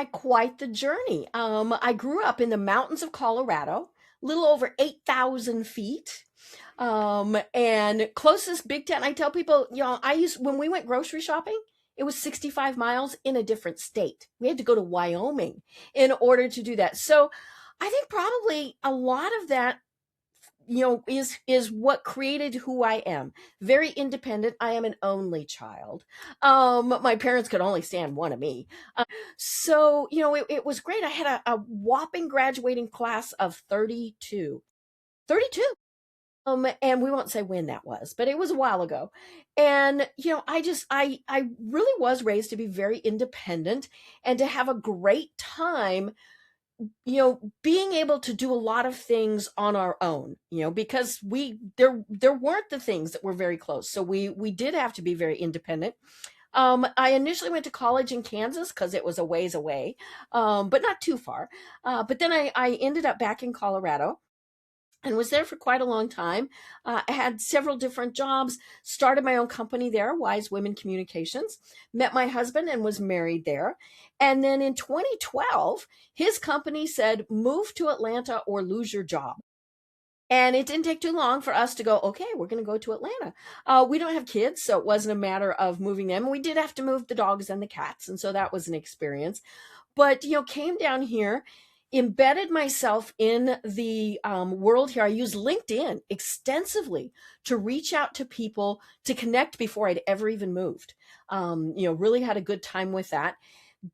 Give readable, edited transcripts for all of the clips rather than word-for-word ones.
had quite the journey. I grew up in the mountains of Colorado, little over 8,000 feet. And closest big town, I tell people, when we went grocery shopping, it was 65 miles in a different state. We had to go to Wyoming in order to do that. So I think probably a lot of that is what created who I am. Very independent. I am an only child. My parents could only stand one of me. So it was great. I had a whopping graduating class of 32. 32. And we won't say when that was, but it was a while ago. And I really was raised to be very independent and to have a great time, being able to do a lot of things on our own, because there weren't the things that were very close. So we did have to be very independent. I initially went to college in Kansas because it was a ways away, but not too far. But then I ended up back in Colorado and was there for quite a long time. I had several different jobs, started my own company there, Wise Women Communications, met my husband and was married there. And then in 2012, his company said, move to Atlanta or lose your job. And it didn't take too long for us to go, okay, we're going to go to Atlanta. We don't have kids, so it wasn't a matter of moving them. We did have to move the dogs and the cats, and so that was an experience. But, came down here, embedded myself in the world here. I used LinkedIn extensively to reach out to people, to connect before I'd ever even moved. Really had a good time with that.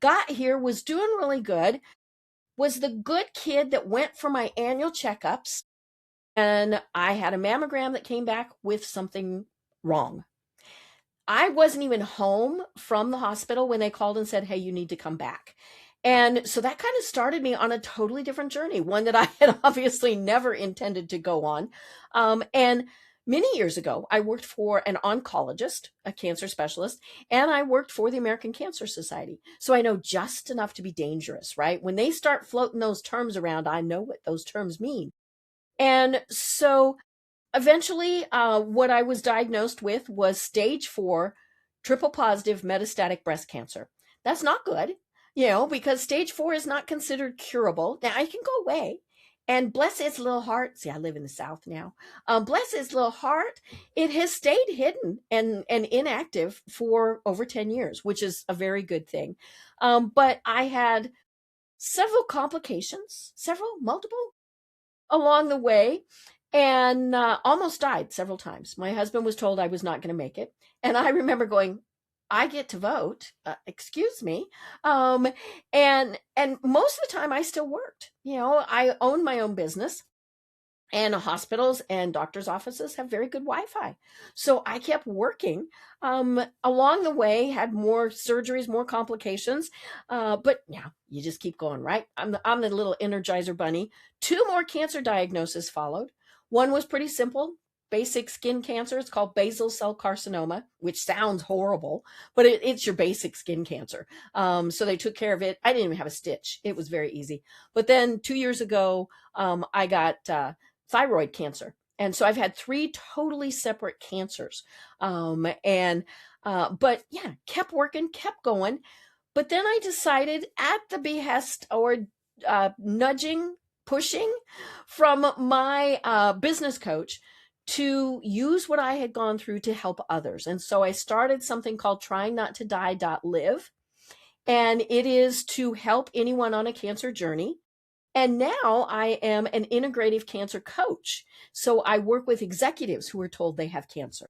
Got here, was doing really good, was the good kid that went for my annual checkups, and I had a mammogram that came back with something wrong. I wasn't even home from the hospital when they called and said, hey, you need to come back. And so that kind of started me on a totally different journey, one that I had obviously never intended to go on. And many years ago, I worked for an oncologist, a cancer specialist, and I worked for the American Cancer Society. So I know just enough to be dangerous, right? When they start floating those terms around, I know what those terms mean. And so eventually, what I was diagnosed with was stage 4 triple positive metastatic breast cancer. That's not good, because stage 4 is not considered curable. Now, it can go away. And bless its little heart, see, I live in the South now. Bless its little heart, it has stayed hidden and inactive for over 10 years, which is a very good thing. But I had several complications, multiple along the way, and almost died several times. My husband was told I was not going to make it. And I remember going, I get to vote, excuse me. And most of the time I still worked. I own my own business. And hospitals and doctors' offices have very good Wi-Fi. So I kept working. Along the way, had more surgeries, more complications. But yeah, you just keep going, right? I'm the little Energizer bunny. 2 more cancer diagnoses followed. One was pretty simple, basic skin cancer. It's called basal cell carcinoma, which sounds horrible, but it's your basic skin cancer. So they took care of it. I didn't even have a stitch. It was very easy. But then 2 years ago, I got thyroid cancer. And so I've had 3 totally separate cancers. But yeah, kept working, kept going. But then I decided, at the behest or nudging, pushing from my business coach, to use what I had gone through to help others. And so I started something called Trying Not to Die.live. And it is to help anyone on a cancer journey. And now I am an integrative cancer coach. So I work with executives who are told they have cancer.